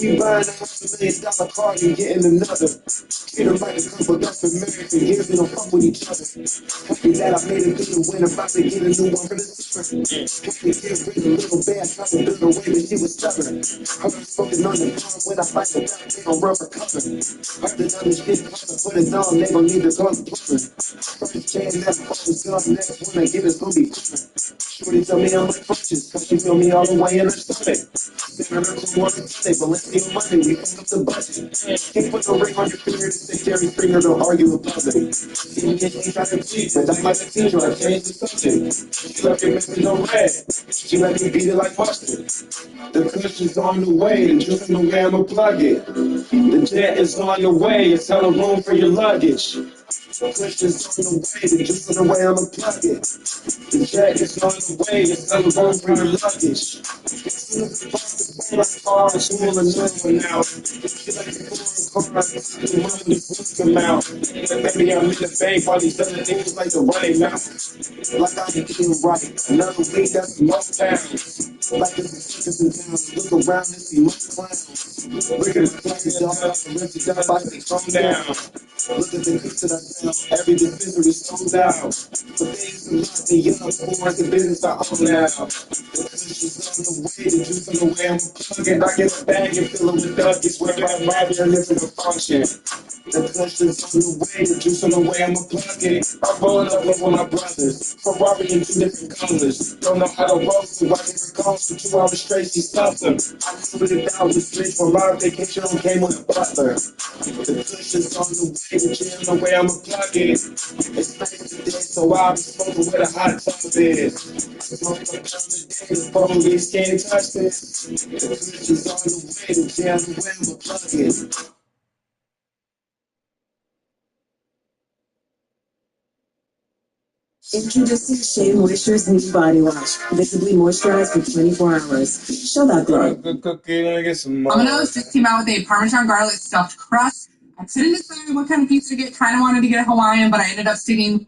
You buying $500,000 car, you getting another. Get a right to come with us American years, we don't fuck with each other. Happy that I made it through the win, about to get a new one for the summer. Happy to get rid of a little bad, trying to build a way, but she was stubborn. I was smoking on the car when I fight the back, they gon' rubber cover. Heard that on the shit, put it on, they gon' need to call the plumber. First chain, that fuck was gone, next one I get is gon' be plumber. Shorty tell me I'm like punches, cause she feel me all the way in her stomach. Then I heard some more today, but let's see money, we fuck up the budget. Can't put no ring on your finger to say Jerry Springer, don't argue with public. See me get ain't trying to cheat, but that's my teacher, I changed the subject. She left me missing no red, she let me beat it like mustard. The cushion's on the way, the juice in the way, I'ma plug it. The jet is on the way, it's hella room for your luggage. The cushion's on the way, the juice in the way, I'ma plug it. The jet is on the way, it's hella room for your luggage. Car, school, and one now. She like the car, the money, the amount. Maybe I'm in the bank while these other things like the running mouth. Like I can feel right. Another week, that's most pounds. Like it's the circus in town. Look around and see most clowns. Look at the clowns, y'all. The rest of y'all like they calm down. Look at the hits that I found. Every dispensary sold out. But they used to lock me up for the business I own now. The cushion's on the way, the juice on the way, I'm plug it. I get a bag and fill it with Dougies. Where I'm riding and listen to function. The cushion's on the way, the juice on the way, I'ma plug it. I'm rolling up with my brothers. Ferrari in 2 different colors. Don't know how to roll, so I can recall for 2 hours straight, she stuffed them. I put it down the street for my vacation, I came with a butler. The cushion's on the way, the gym on the way, I'ma plug it. It's nice today, so I'll be smoking where the hot tub is. Smoke up on the day, the police can't touch this. The cushion's on the way, the gym on the way, I'ma plug it. Introducing Shea Moisture's new body wash. Visibly moisturized for 24 hours. Show that glow. Good cookie. Let me get some more. Domino's just came out with a Parmesan garlic stuffed crust. I couldn't decide what kind of pizza to get. Kind of wanted to get a Hawaiian, but I ended up sticking.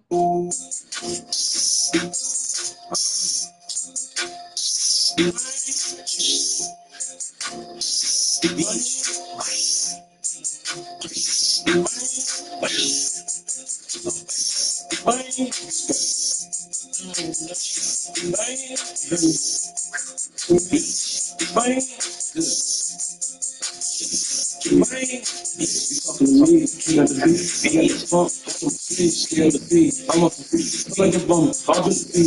I'm up for like a bum. I'll just be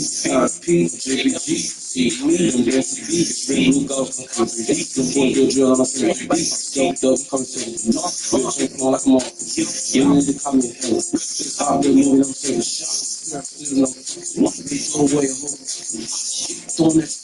JBG. Them dancing beats, ring blue golf, the boy good drill on my finger. Stoked up, come to the north. We'll change on like a moth. Give me the call me a hell. Just out there moving, I'm saying shot. Still no, want to be so away. Doing that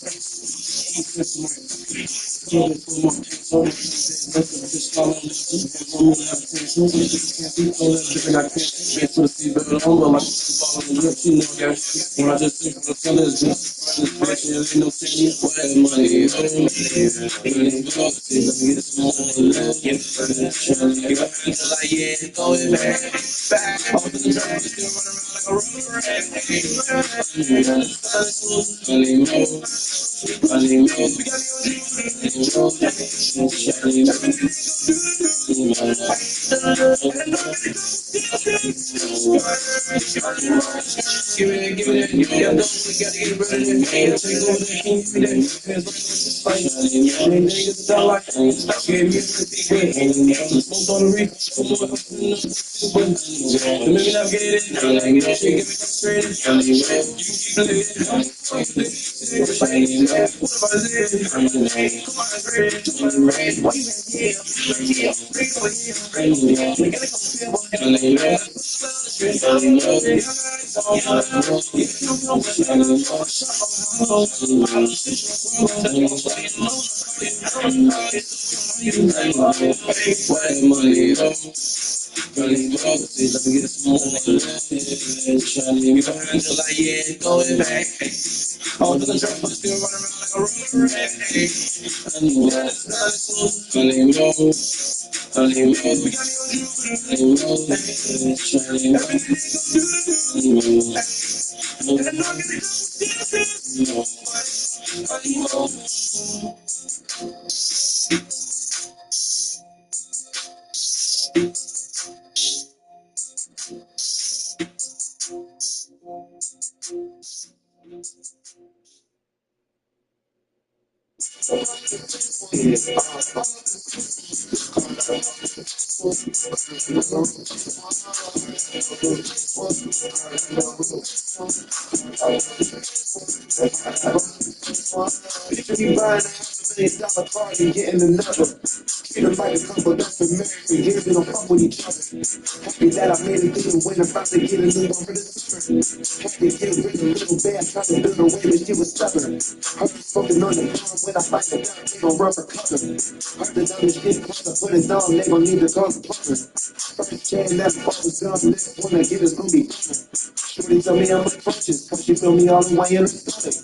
money. Running roses, let me get some more. Trying to leave me behind, feel like yeah, going back. All the drunk, but still running around like a roller rat. Running roses, running roses, running roses, running roses, trying to leave me Picture me buying $500,000 car and getting another. Treat them like a couple that's been married for years, they don't fuck with each other. Happy that I made it through the winter, about to get a new one for the summer. Happy to get rid of a little bad, tried to build a way, but she was stubborn. Heard her smoking on the farm when I fight it down, they gon' run for cover. Heard the dumbest shit closer, put it down, they gon' need to go to plumber. First chain that the ball was done, next one I get is gon' be coming. Shorty tell me I'm unconscious, cause she feel me all the way in her stomach.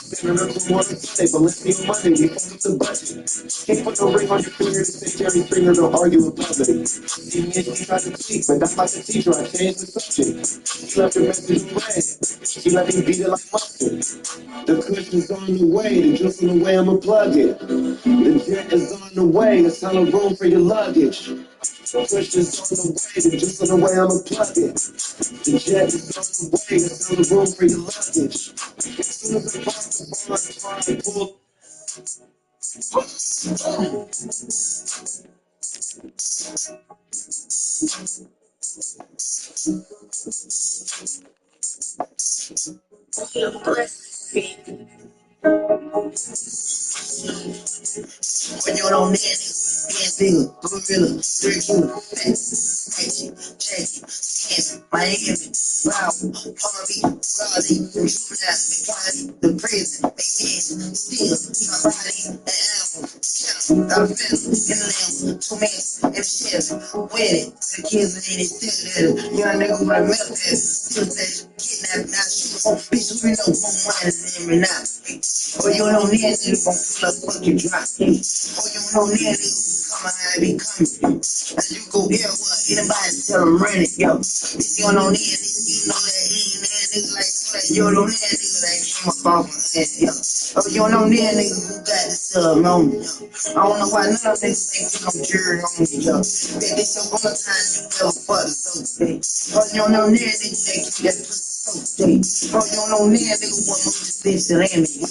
Spinning her from one to Sunday, but let's be Monday, we fuck up the budget. Can't put no ring on your finger to say Jerry Springer, don't argue in public. See me and she tried to cheat, but that's like a teacher, I changed the subject. She left her message in red, she let me beat it like mustard. The cushion's on the way, the juice on the way, I'ma plug it. The jet is on the way, there's hella room for your luggage. The cushion's on the way, the juice on the way, I'ma plug it. The jet is on the way, there's hella room for your luggage. As soon as I park the bar, I try and pull. When you're on that nigga, gorilla, circular, action, Jackie, Kansas, Miami, Broward, Harvey, Raleigh, Juvenile, County, the prison, they hands, still, my body, and album, count, I feel in the lamb, 2 minutes, and the chef, with it, the kids in it, still there, young nigga with a milk ass, still that kidnapped, not shoot, bitch, we know one money than me now. Oh, you know, that nigga gon' pull up fucking drop. Oh, you know, that nigga coming how I be coming. And you go everywhere, anybody tell him run it, yo. Bitch, you know that nigga, you know that he ain't that nigga like that. You know that nigga that came up off my head, yo. Oh, you know that nigga who got this on me, yo. I don't know why none of niggas think you gon' jury on me, yo. Bet this your one time you never fuck the so today. Oh, you know that nigga that keep that pussy so today. Oh, you know that nigga want to this bitch to land me, yo.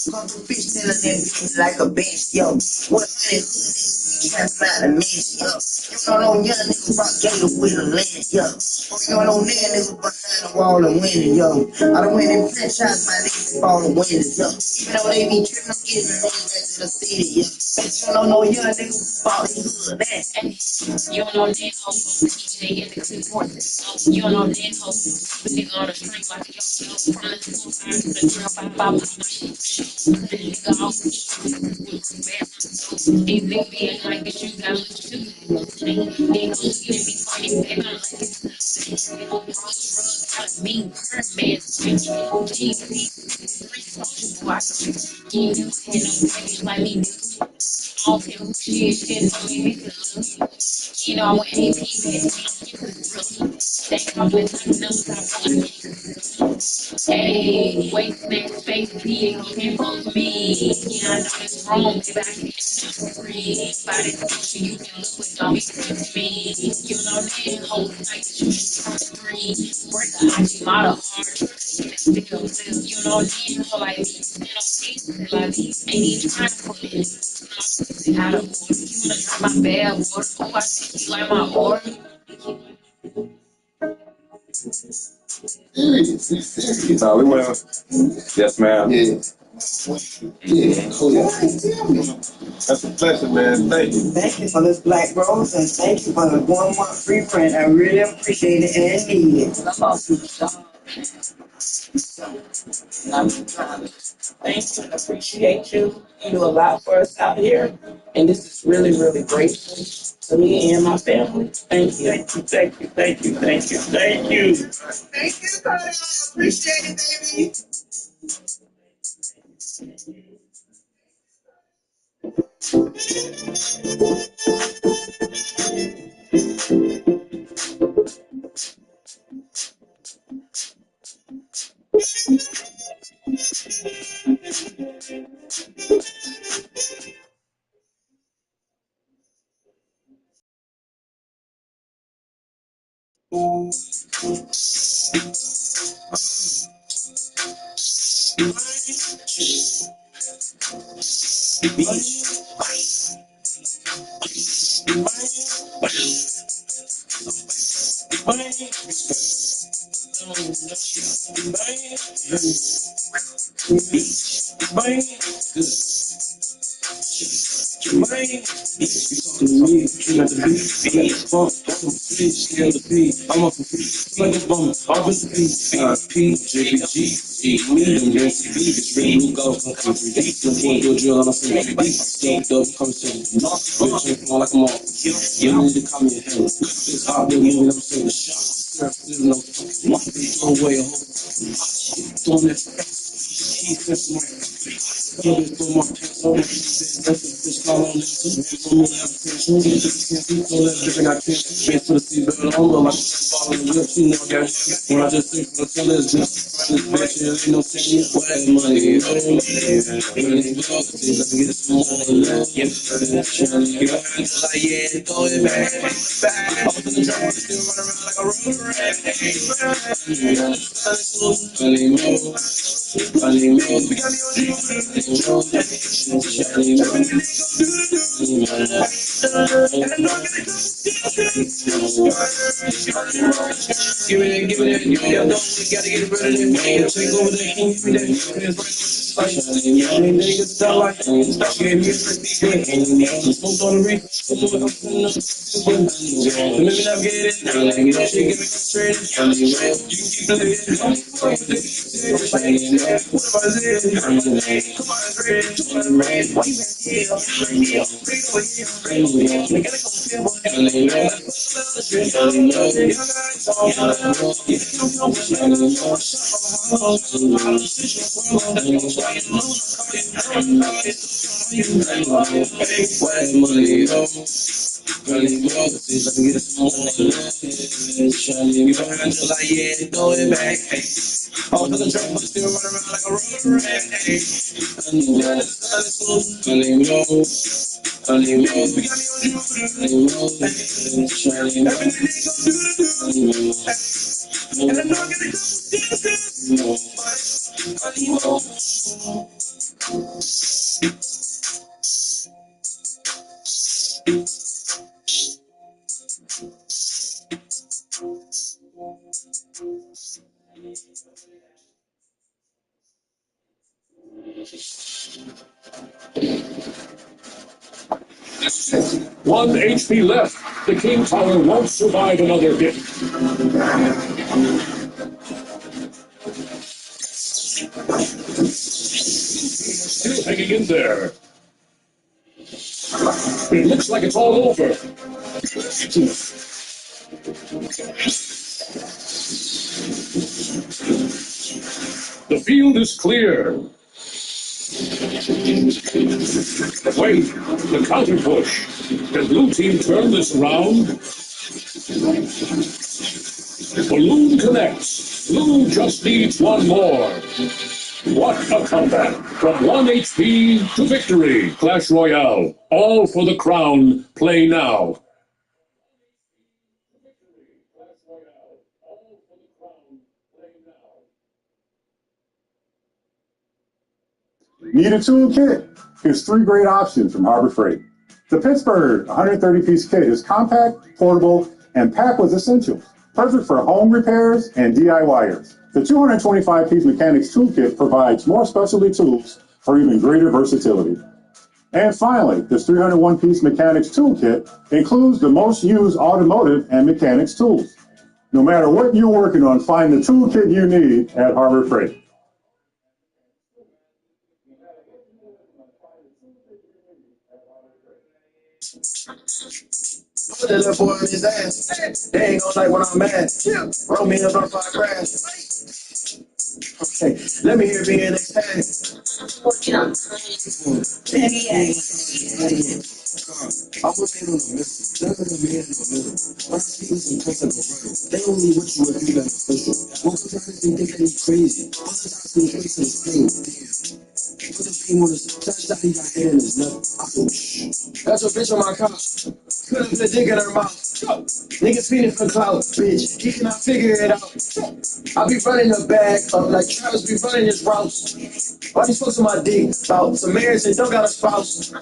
Come to fish telling them bitches like a bench, yo. What honey niggas trapping out the mess, yo. You know them young niggas rock gator with a land, yo. Oh, you know them niggas behind the wall and winning, yo. I done went in franchise my niggas fall and winning, yo. Even though they be tripping, I'm getting the niggas back to the city, yo. Bitch, you don't know young niggas fall in hood, that. You don't know that hoe, TJ in the clipboard. You don't know that hoe, the nigga on the string like a yo-yo. From the 2 to the drill, 5 my shit. Nigga off the these niggas be acting like this, you gotta look too. They gon' see me funny, baby, I'm like it's gotta mean her man, GP, 3 social boy, you never had no babies like me, nigga. I don't care who she is, shit on me, nigga. You know, I went AP, man, they compliment the numbers I want. Hey, wait, next space, P, can't fuck me. Yeah, I know it's wrong, baby, I can't free. By this picture, you can look with dummy me. You know that whole night, you can 3. Break the IG model hard, still live. You know that whole like me, stand on feet, like me, ain't even trying to put it. Out of order, you wanna drop my bad water, oh, I think you like my order. No, we will. Yes, ma'am. Yeah. Yeah. Oh, yeah. That's a pleasure, man. Thank you. Thank you for this Black Rose and thank you for the 1 month free print. I really appreciate it and need it. So, I'm trying to thank you and appreciate you. You do a lot for us out here, and this is really, really grateful to me and my family. Thank you, thank you, thank you, thank you, thank you, thank you. Thank you, buddy. I appreciate it, baby. I'm off the feet, like a bum, off the feet, JPG, medium, it's real blue gold, concrete, the point to a drill, and I'm feeling deep, stoked up, come to the knock, bitch, like I'm off, you need to call me a hell, it's hot, they're moving, I'm saying, no fucking away, a whole, throwing that, keep this my, throw my pants on, that's a bitch, call on this, no more application, so that's different, I can't, bitch, for the seatbelt on, but like, falling in the whip, you know, got when I just think, let's tell this, just, this bitch, it ain't no saying, what that money, let me get some more love, yeah, like, yeah, throw it back, I was in the trap, still running around like a rubber rat, give me that, don't gotta get rid of that, man, take over that, give me that, like, niggas start like, stop getting me smoke on the reef, maybe not get it, shit get me straight, you can keep the lid, what if I said, come on, it's red, Running boxes, let me get some more you behind you like, yeah, throw it back. All to the track, but still running around like a rubber rat. We got me on you. And I know I'm gonna One HP left. The King Tower won't survive another hit. Still hanging in there. It looks like it's all over. The field is clear. Wait, the counter push. Can blue team turn this around? Balloon connects. Blue just needs one more. What a comeback. From 1 HP to victory. Clash Royale. All for the crown. Play now. Need a toolkit? Here's 3 great options from Harbor Freight. The Pittsburgh 130-piece kit is compact, portable, and packed with essentials. Perfect for home repairs and DIYers. The 225-piece mechanics toolkit provides more specialty tools for even greater versatility. And finally, this 301-piece mechanics toolkit includes the most used automotive and mechanics tools. No matter what you're working on, find the toolkit you need at Harbor Freight. Put that little boy on his ass. They ain't gonna like when I'm mad. Roll me up on 5 grand. Okay, let me hear being next tag. I was in on the middle, none of them in the middle. My speakers and cuss like a riddle. They only with you if you beneficial. Most of the time they think that he's crazy. Other times they trace in his thing. Damn. Put the beam on his touchdown, he got hair in his nut. Oh, shh. Got your bitch on my couch. Put up the dick in her mouth. Niggas feeding for clout, bitch. He cannot figure it out. I be running the bag up like Travis be running his routes. Why these folks on my dick? About some marriage and don't got a spouse. I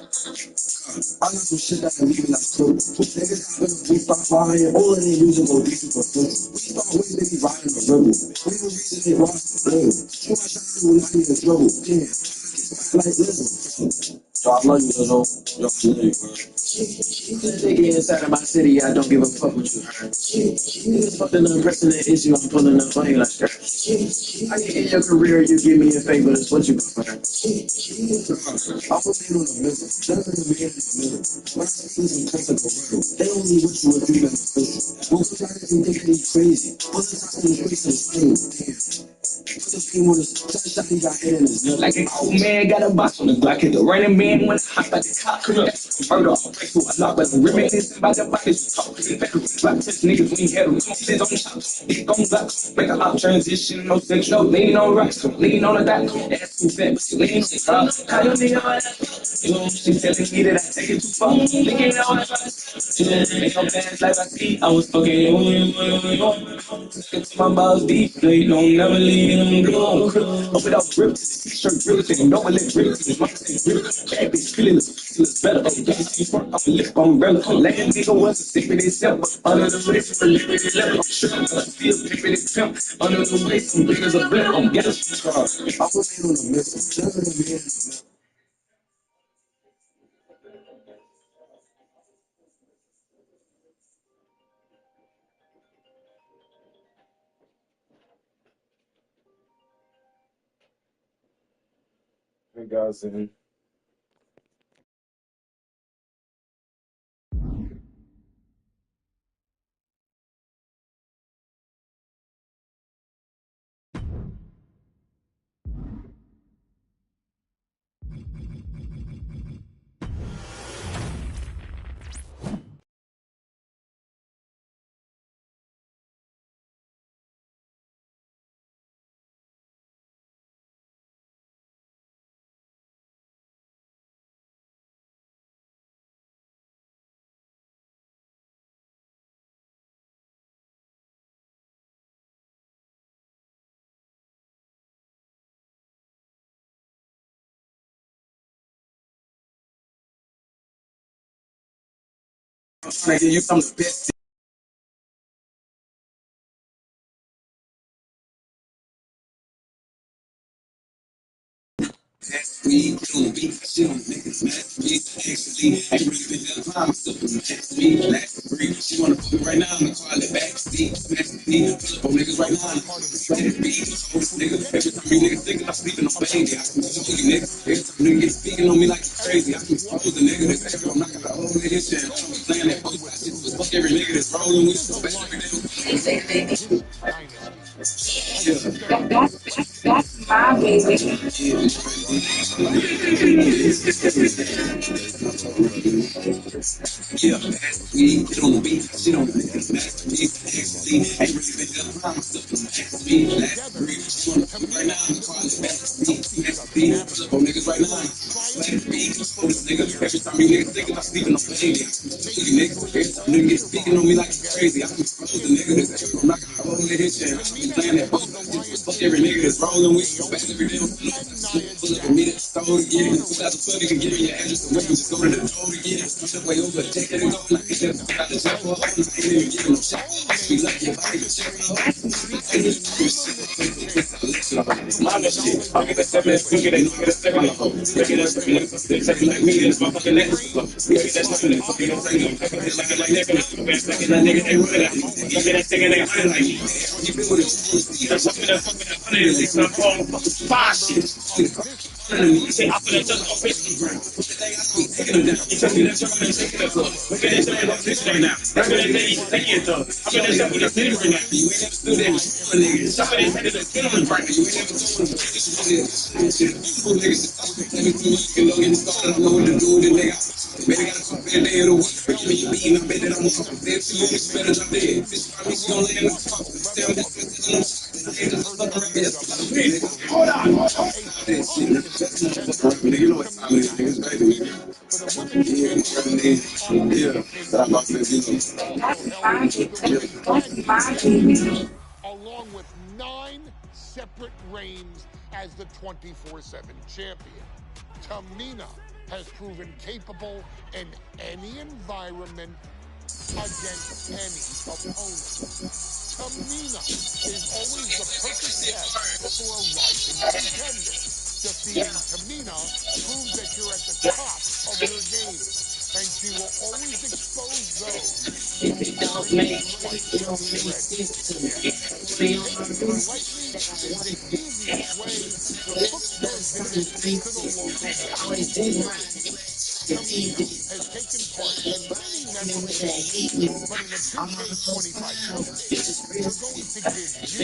got some shit that I'm leaving like clue. Niggas got a beef by fire. All of them using go decent for food. We start ways they be riding the rebel. We the reason they lost the blame. Too much time when I need a trouble. Damn. Like Lizzo. Yo, I love you, Lizzo. Yo, I love you, bro. Nigga inside of my city, I don't give a fuck what you heard. Niggas fucking the pressing the issue, I'm pulling up on you like that. I get in your career, you give me a favor, that's what you prefer. I was in on the middle, none of them in the middle. My speakers and cuss like a riddle. They only with you if you beneficial. Most of the time they think that he's crazy. Other times they trace his thing. Damn. Put the beam on his touchdown, he got hair in his nut. Like an old man got a box on the Glock. Hit the running man when I hop at the cop. That's a murder. I'll break through a lock, but I'm reminiscing about the bodies. Talk to the veterans. Black touch niggas, we ain't had them. Come sit on chops. It gon' block. Make a hot transition. No sense. No lean on rocks. Lean on the dock. That's too fat, but she lean on the car. How you nigga on that? She telling me that I take it too far. Thinking that I was trying make no plans like I see. I was fucking to my balls deep. They don't never leave them go. Up without grip, t-shirt really fit, no one let grip. My thing grip, bad bitch feeling it's better. I'm a lip umbrella. Last nigga was a secret itself, but under the waist, I'm a limited level. I'm sure I'm still pimping it pimp. Under the waist, I'm big as a blimp. I'm getting I was in on the missile, none of them in the middle. Hey guys, in. I'm trying to give you some of the best. We don't be shit on niggas, man. We actually ain't really been there to find myself in the next week, last free. She wanna fuck me right now in the car, let backseat, smash me, pull up on niggas right now. Smash me, hold this nigga. Every time you niggas thinking I'm sleeping on baby, I can show you niggas. Every time niggas get speaking on me like it's crazy, I can expose the nigga that's every I'm not gonna hold in his shit. I'm playing that both side shit, fuck every nigga that's rolling with you, back every day. That's my baby. Yeah, we get on the beat, shit on the masterpiece. Actually, ain't really been there to find myself in the masterpiece. Last free, she wanna fuck me right now in the car, let backseat, pull up on niggas right now. Smash me, hold this nigga. Every time you niggas thinking I'm sleeping on baby, I can show you niggas. Every time niggas get speaking on me like it's crazy, I can expose the nigga that's every I'm not gonna hold in his shit. I'm playing that both sides. Fuck every nigga that's rolling with you, back every day. Pull up and meet at the store to get it. 2012, you can give me your address, the way you just go to the door to get it. Push up way over a decade ago, and I ain't never got the job. I ain't even giving no shit. Be like your body, Mama shit. I'll get the 7 and quicker than you get a 7 and 4. Making us bring it. Taking like me, this motherfucking neck. Yeah, that's not the fucking thing. Like they're gonna go back, like that nigga, they running out. Even that thing, they running like me. You been with it. That's something that fucking 100 at least. I'm calling fucking 5 shit. You say, I'm gonna just go Instagram. Taking them down. You tell me that you're gonna take it up. Look at this man on this right now. That's what they say, he's taking it though. I'm gonna tell you the city right now. You ain't never stood there with niggas. Somebody said it's a killing right now. You ain't never told them. You know, getting started, I know what to do with it, nigga. Baby, got a fuck bad day of the week. Give me your beating, I bet that I'm off. Then she moving, she better jump in. Fish by me, she gon' lay in the top. Stay on this hold on. That shit, nigga, you know what time it is, baby. Yeah, that about along with 9 separate reigns as the 24/7 champion. Tamina has proven capable in any environment against any opponent. Tamina is always the perfect test for a rising contender. Defeating Tamina proves that you're at the top of your game, and she will always expose those who don't make sense to me. Taking her lightly is the easiest way to book your visit to the local mall. Tamina has taken part in many network shows, but in the 2K25 tournament, we're going to give you the chance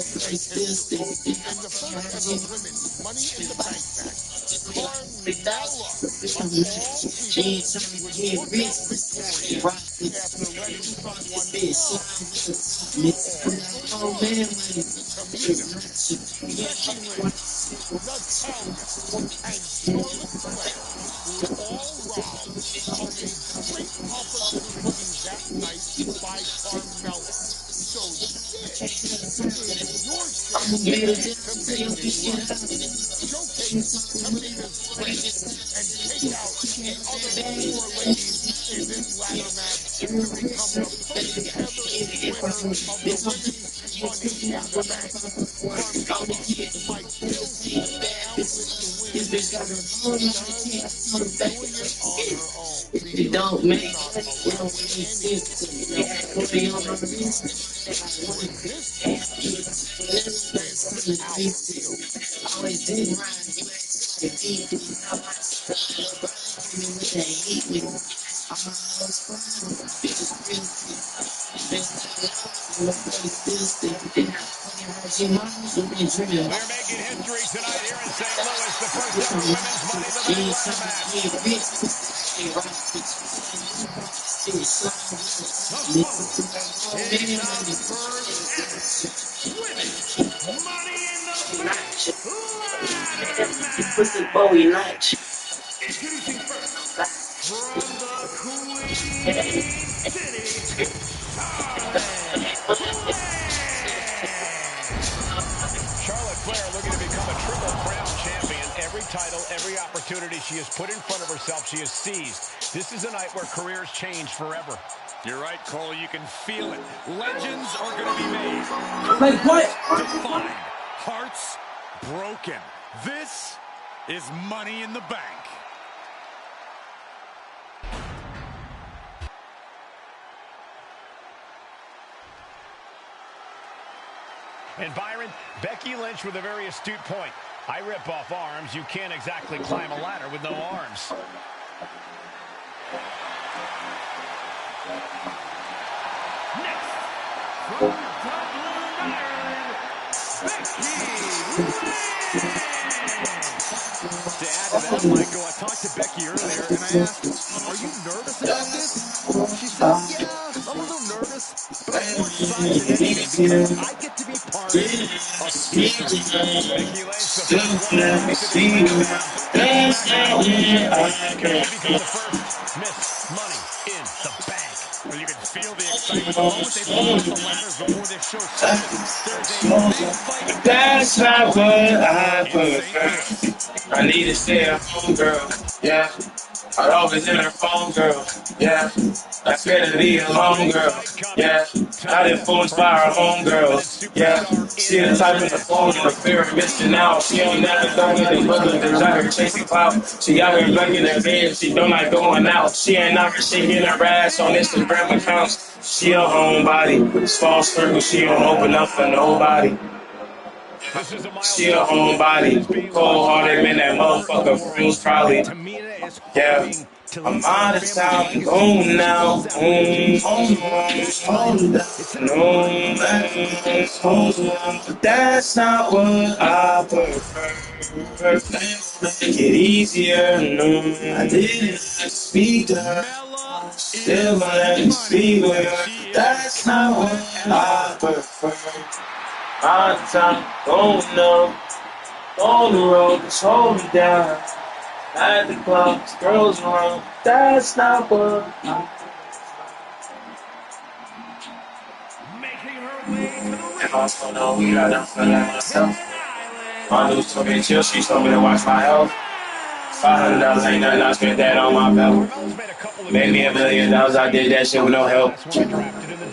to make history. In the first ever Women's Money in the Bank match, Carmella, of all people, was looked out victorious after letting someone Tamina, Becky Lynch, Natalya, and Charlotte Flair were all robbed of a great opportunity that night by Carmella. So this is your chance to make it right. Showcase Tamina's strength and take out the other 4 ladies in this ladder match to become the first ever winner of the Women's Money in the Bank. Carmella might still step out with the win, but does doing it on her own because don't make not allow any else to with this match outfield. Always did rhyme, you act like deep, I want to hate me. I'm always fine, bitches real quick. They're making history tonight here in St. Louis. The first ever Women's Money in the Bank ladder match. Money in the Bank ladder match. Pussy Bowie night. Introducing first, from the Queen City, Charlotte Flair looking to become a Triple Crown champion. Every title, every opportunity she has put in front of herself, she has seized. This is a night where careers change forever. You're right, Cole. You can feel it. Legends are going to be made. Like what? Defined. Hearts broken. This is Money in the Bank. And Byron, Becky Lynch with a very astute point. I rip off arms. You can't exactly climb a ladder with no arms. Next, from Dublin, Ireland, Becky Lynch. To add to that, Michael, I talked to Becky earlier, and I asked, are you nervous about this? She said, yeah, I'm a little nervous, but I'm more excited than anything because I get to be part of history. Becky Lynch, the first woman to make it to the can she become the first Miss Money in the Bank? Well, you can feel the excitement the moment they pull up the ladders before this show started. There's a big fight. That's not what I prefer. I need to stay at home, girl. Yeah. I always in her phone, girl. Yeah, I scared to be alone, girl. Yeah, not influenced by her home, girl. Yeah, she the type of the phone in the fear of missing out. She ain't never done anything but the desire chasing clout. She out here blanking her head, she don't like going out. She ain't never shaking her ass on Instagram accounts. She a homebody, small circle, she don't open up for nobody. She a homebody, cold-hearted man, that motherfucker feels probably. Yeah, I'm out of town, home now. But that's not what I prefer. Make it easier, no. I didn't speak to her. Still gonna let me speak with her. That's not what I prefer. Out of town, going up, on the road, just hold me down. At the club, girls around, that's not what I and also know we got them feeling myself. My news told me to chill, she told me to watch my health. $500 ain't nothing, I spent that on my belt. Made me $1 million, I did that shit with no help.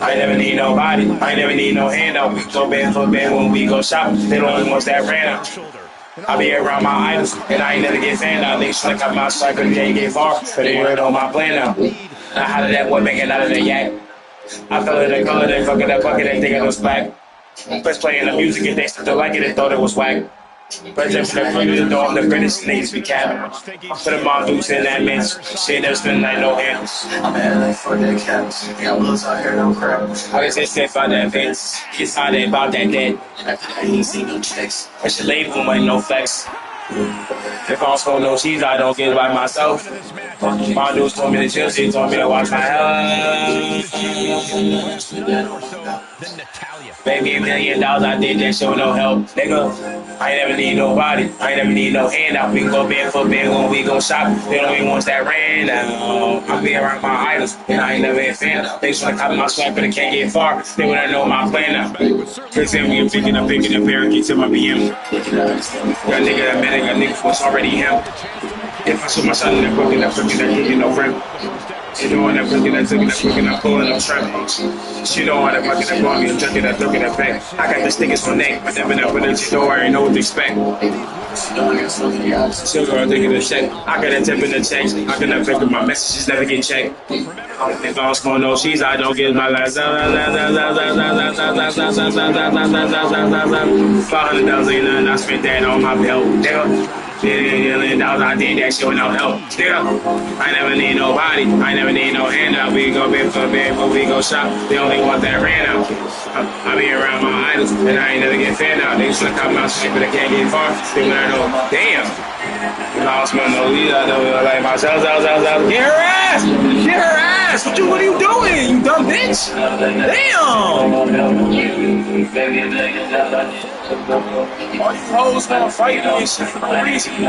I ain't never need nobody, I ain't never need no handout. We go bed for bed when we go shopping, they the only ones that ran out. I be around my idols, and I ain't never get fanned out. Niggas tryna cut my strike, cause they ain't get far, but they ain't on my plan now. Now how did that boy make it out of the yak? I fell in the color, they fucking that bucket, they think it was black. First playing the music, and they started to like it, they thought it was whack. But just for the free to throw the greatest niggas be capping. Put them on boots in that mix. Shit, there's been like no hands. I'm in LA for the caps. Got bullets out here, no crap. I guess they said about that fence. It's how they about that dead. I ain't seen no checks. I should label them like no flex. If I'm smoking no cheese, I don't get it by myself. My dudes told me to chill, she told me to watch my health. Made me $1 million, I did that shit with no help. Nigga, I ain't never need nobody, I ain't never need no handout. We can go bed for bed when we go shopping. They don't even want that ran out. I be around my idols, and I ain't never a fan. They just wanna copy my swag, but they can't get far. They wanna know my plan now. They say we picking up parakeets in my BM. Got nigga that met it, got niggas was already him. If I shoot my shot in that book and that freaking that kicking no friend. She don't want that freaking that taking that freaking that pulling up trap. She don't want that fucking that ball me and jerking that looking that back. I got this thing in my neck, but never know when it's door, I ain't know what to expect. Still girl taking a check. I got a tip in the checks. I can never pick up my messages, never get checked. If I was smoking no cheese, I don't get my last. $500 ain't nothing, I spent that on my belt. $1 million, I did that shit with no help. Still, I never need nobody, I never need no handout. We go bed for bed, but we go shop. They only want that ran out. I be around my idols, and I ain't never get fanned out. They just wanna come out shit, but they can't get far. They wanna know, damn. I don't smell no weed, I know like myself. Get her ass! Get her ass! What are you doing, you dumb bitch? Damn! All you hoes gonna fight me and shit for no reason. You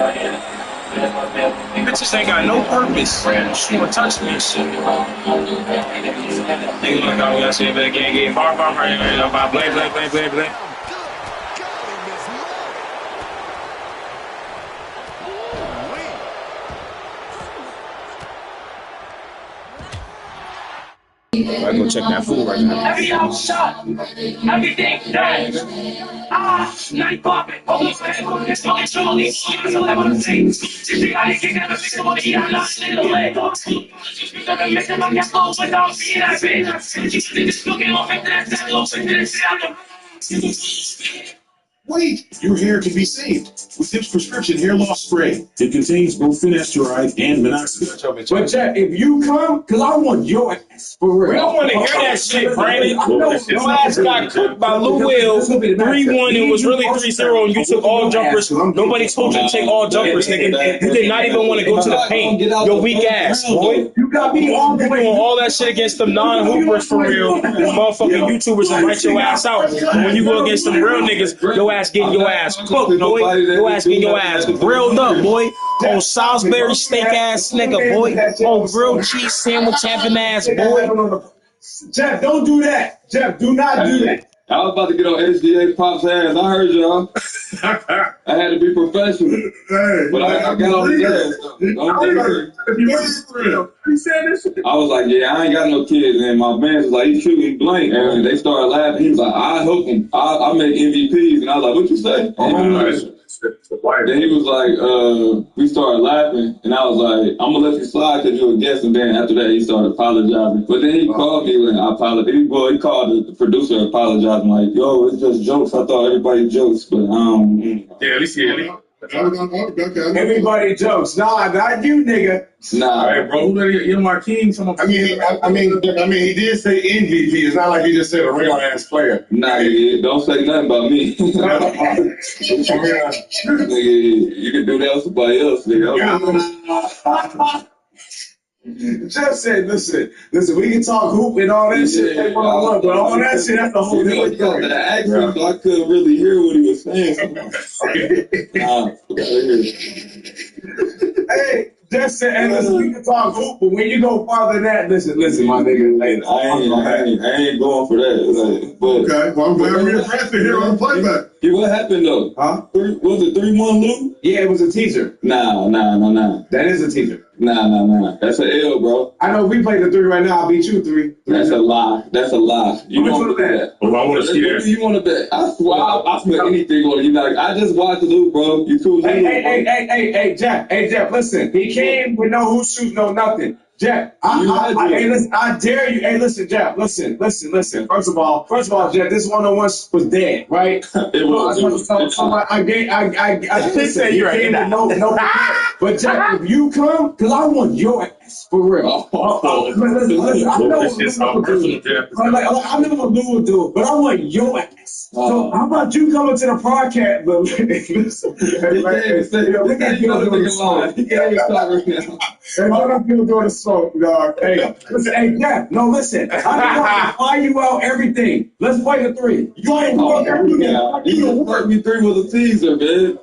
bitches ain't got no purpose. She wanna touch me and shit. Niggas wanna call me that shit, but they can't get far from her. Play. I'm gonna check that food right now. Every shot, everything done. Night popping, almost head, it's not Charlie. You know what I'm saying? She got it, kick out the mix of money, I'm not in the leg. You gotta make them on your clothes without being that bitch. You just looking off at that looks like this. Wait, your hair can be saved with Zip's prescription hair loss spray. It contains both finasteride and minoxidil. But Jack, if you come, because I want your ass for real. We don't want to hear that shit, Brandon. Your ass got cooked by Lou Will 3-1. It was really 3-0, and you took all jumpers. Nobody told you to take all jumpers, nigga. You did not even want to go to the paint. Your weak ass, boy. You got me on the Doing all that shit against them non-hoopers for real. Motherfucking YouTubers and write your ass out. But when you go against them real niggas, your ass getting your ass cooked, boy. Your ass getting your ass grilled up, boy. On Salisbury steak ass nigga, boy. On grilled cheese sandwich having ass, boy. Jeff, don't do that. Jeff, do not do that. I was about to get on SGA Pop's ass. I heard y'all. I had to be professional. Hey, But I got on his ass. He said this shit. I was like, yeah, I ain't got no kids. And my man was like, he's shooting blank. And they started laughing. He was like, I hope him. I make MVPs. And I was like, what you say? Then he was like, we started laughing. And I was like, I'm going to let you slide because you're a guest. And then after that, he started apologizing. But then he called me and I apologized. Well, he called the producer apologizing like, yo, it's just jokes. I thought everybody jokes. But Yeah, we see it. Everybody jokes. Nah, not you, nigga. Nah. Hey, bro, you're my king. I mean, he did say MVP. It's not like he just said a real ass player. Nah, nigga, don't say nothing about me. Nigga, you can do that with somebody else, nigga. Just said, listen, we can talk hoop and all that shit. But all that shit, that's the whole thing. The accent, so I couldn't really hear what he was saying. Hey, just said, and listen, we can talk hoop, but when you go farther than that, listen, my nigga, like, I ain't going for that. Like, but, okay, well, I'm glad we're impressed to hear on the playback. Yeah, what happened though? Huh? Was it 3-1 Lou? Yeah, it was a teaser. Nah. That is a teaser. Nah. That's an L, bro. I know if we play the 3 right now, I'll beat you 3. That's a lie. You want to bet? Well, I want to see that. You want to bet? I swear, I'll put anything on you. Like, I just watched Lou, bro. You too. Hey, Jeff, listen. He came with no who shoot, no nothing. Jeff, I dare you. Hey, listen, Jeff, listen. First of all, Jeff, this 101 was dead, right? It was. I listen, you came with no. But Jeff, if you come, because I want your ass for real. Listen, I know what Lou will do. I know what Lou will do, but I want your ass. So how about you coming to the podcast? But listen, look at you doing the song. Look at you doing the song, dog. Hey, listen, hey, Jeff. No, listen. I'm going to fly you out everything. Let's play the 3. You ain't going everything. You work me 3 with a teaser, man.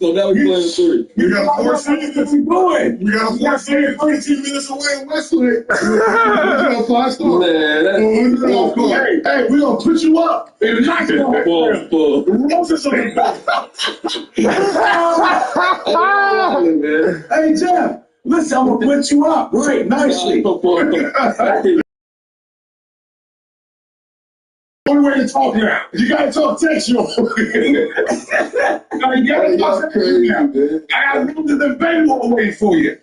So now we playing 3. We got a 4 seconds. What you doing? We got a 4 seconds, 32 minutes away in Westwood. We got 5 stars. Hey, we're going to put you up in the night. Hey, Jeff, listen, I'm going to put you up right nicely. Only way to talk now. You gotta talk textual. Now you gotta talk crazy now. I gotta move to the bedroom waiting for you.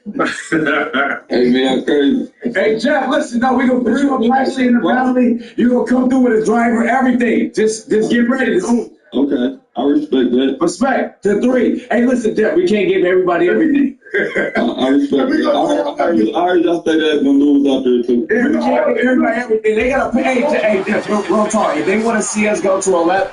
Hey man, crazy. Hey Jeff, listen, no, we're gonna put you up nicely in the valley. You're gonna come through with a driver, everything. Just get ready. Okay, I respect that. Respect to 3. Hey, listen, Jeff, we can't give everybody everything. I respect that. I heard y'all say that when Lou was out there too. Everybody, everything. They gotta pay. Hey, Jeff, real talk. If they want to see us go to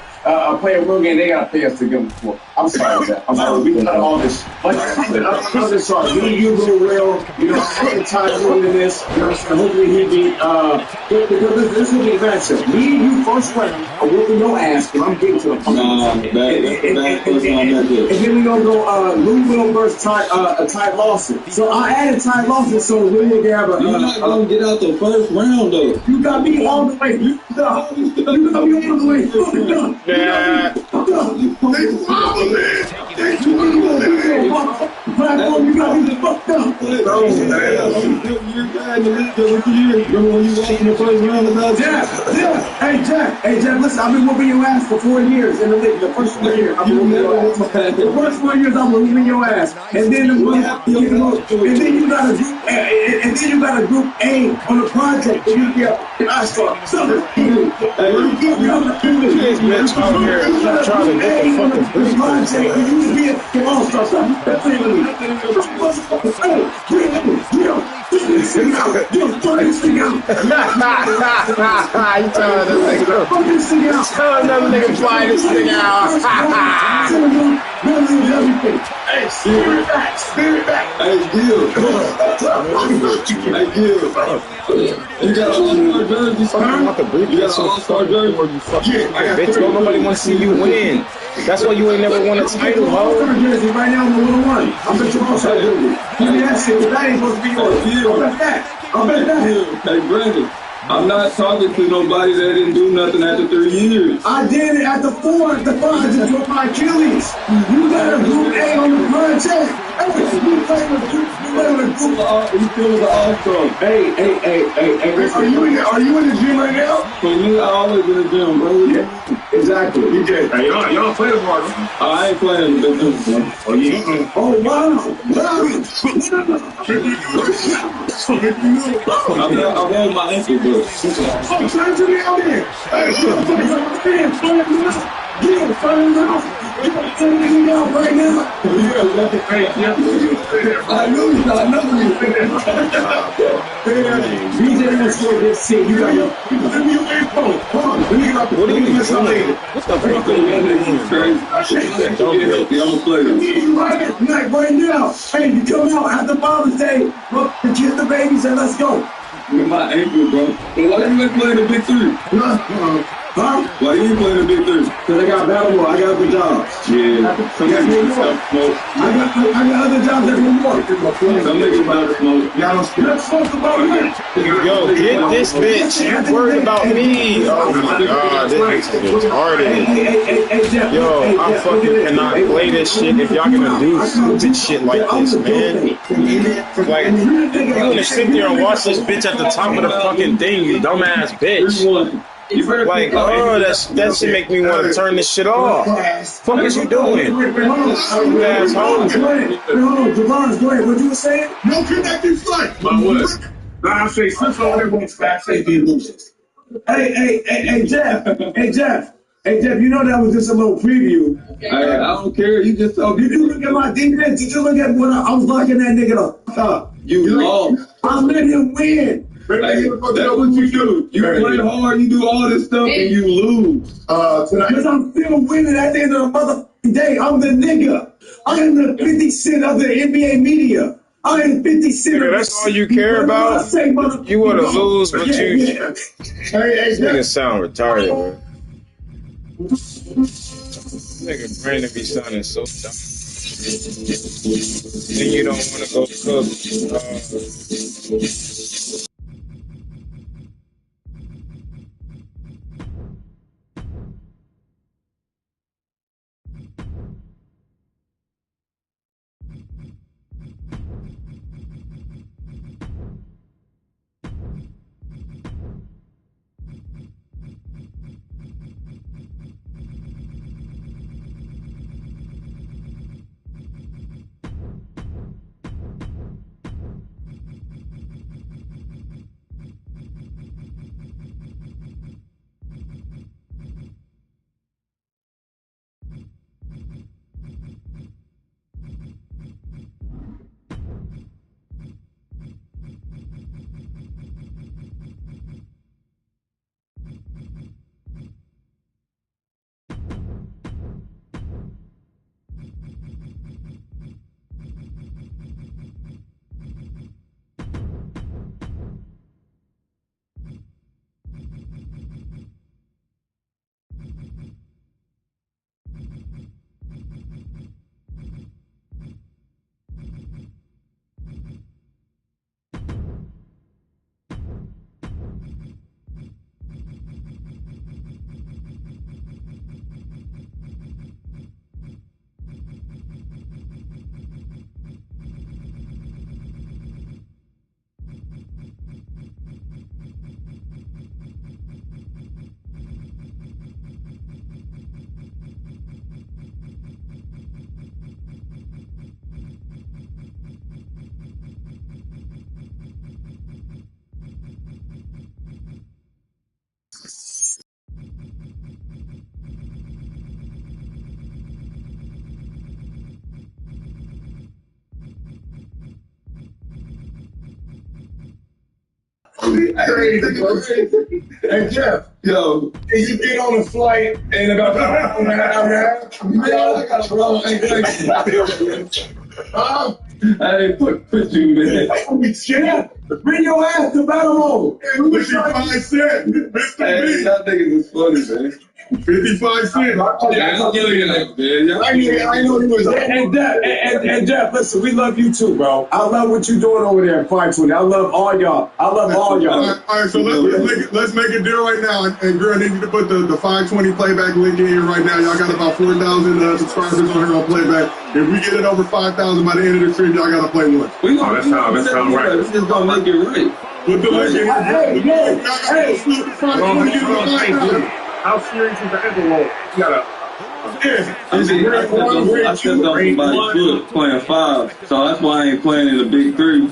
play a real game, they gotta pay us to give them for. I'm sorry, Jeff. I'm sorry. We cut all this. But I'm just sorry. Me and you, Lou, real. You know, I'm time doing this. You know, hopefully he be. Because this will be a matchup. Me and you first round are whooping your ass, and I'm getting to the point. And then we gonna go Lou Will versus Ty Lawson. So I added Ty Lawson so we will have a. You're not gonna get out the first round though. You got me all the way. You got me all the way. Yeah. Platform, you got me fucked up. Hey, Jeff, listen, I've been whooping your ass for 4 years in the league. The first 4 years, I've been whooping your ass. The first 4 years, I'm whooping your ass. And then you got a group A on the project. And you get I start something. Bitch out here trying to get the fucking bridge. Another nigga fly this thing out. Hey, spirit back. Hey, Gil. You got all-star jerseys, You got all-star jerseys. Bitch, don't nobody want to see you win. That's why you ain't never won a title, ho. Right now, I'm the 101. I'm the all-star jersey. That shit, that ain't supposed to be yours. I bet that. Hey, Brandon. I'm not talking to nobody that didn't do nothing after 3 years. I did it at the 4. At the 5, I just broke my Achilles. You got a group A on the project. Hey, you play with group. You feel the all-star. Hey. Are you in the gym right now? For me, I always in the gym, bro. Yeah, exactly. You did. Hey, y'all play tomorrow. I ain't playing the business, bro. Oh, yeah. Oh, wow. I'm on my ankle, bro. Oh, turn to me out there. Hey, right now. I know you. BJ wants to this shit. You got your info. Hold on. What are you doing? What the fuck are right now. Hey, you come out after Father's Day. Look, kiss the babies and let's go. With my ankle, bro. Why you ain't playing the big 3? Huh? Why you ain't playing the big 3? Because I got Baltimore. I got other jobs. Yeah. Some niggas smoke. I got other jobs that will work. Some niggas about smoke. Let's talk about it. Yo, get this bitch. You worried about me. Oh my god, this bitch is retarded. Hey, Yo, I fucking cannot play this shit if y'all gonna do stupid shit like this, man. Like, you gonna sit there and watch this bitch at the top of the fucking thing, you dumbass bitch. Like, oh, that shit make me want to turn this shit off. Fuck is you doing? You asshole. Javon's great. What you were saying? No connecting flight. My what? I say, since all everyone's fast, they be losers. Hey, Jeff. You know that was just a little preview. I don't care. You just told me. Did you look at my defense? Did you look at when I was locking that nigga up? You lost. I let him win. That's what you do. You play hard, you do all this stuff, and you lose. Because I'm still winning at the end of the motherfucking day. I'm the nigga. I am the 50 Cent of the NBA media. I am 50 Cent. That's all you care about? You want to lose, but you... Hey, nigga sound retarded, bro. Nigga Brandon be sounding so dumb. Then you don't want to go cook. Hey, Jeff. Yo. Can you get on a flight in about an hour and a half? Man, I got a wrong. I ain't put you, man. Holy shit. Bring your ass to Baltimore. Hey, what you probably said, Mr. Hey, B. y'all niggas is funny, man. 55 cents. I know he was. And Jeff, listen, we love you too, bro. I love what you're doing over there at 520. I love all y'all. All right, so let's make a deal right now. And girl, I need you to put the 520 playback link in here right now. Y'all got about 4,000 subscribers on here on playback. If we get it over 5,000 by the end of the stream, y'all gotta play one. That's right. This is gonna make it right. With the link, How serious is the envelope? You gotta. I stepped on somebody's foot playing 5, so that's why I ain't playing in the big 3.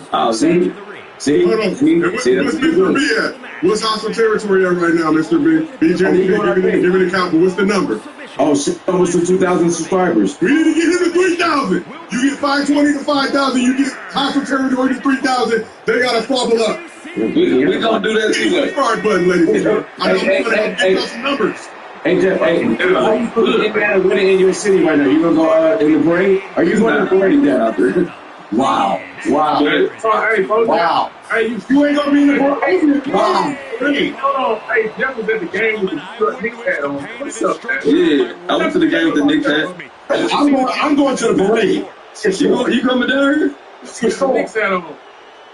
See? What's Mr. B at? What's hostile territory at right now, Mr. B? BJ, give me the count, but what's the number? Oh, shit, almost to 2,000 subscribers. We need to get him to 3,000. You get 520 to 5,000, you get hostile territory to 3,000. They gotta follow up. We gonna do that too. Subscribe button, ladies and gentlemen. I know we're gonna give us some numbers. Hey, Jeff, how you put Indiana winning in your city right now? You gonna go in the parade? Are you going to the parade down out there? Wow. Hey, you ain't gonna be in the parade. Wow. Really? Hold on. Hey, Jeff was at the game with the Knicks hat on. What's up, man? Yeah, I went to the game with the Knicks hat. I'm going to the parade. You coming down here? Knicks hat on.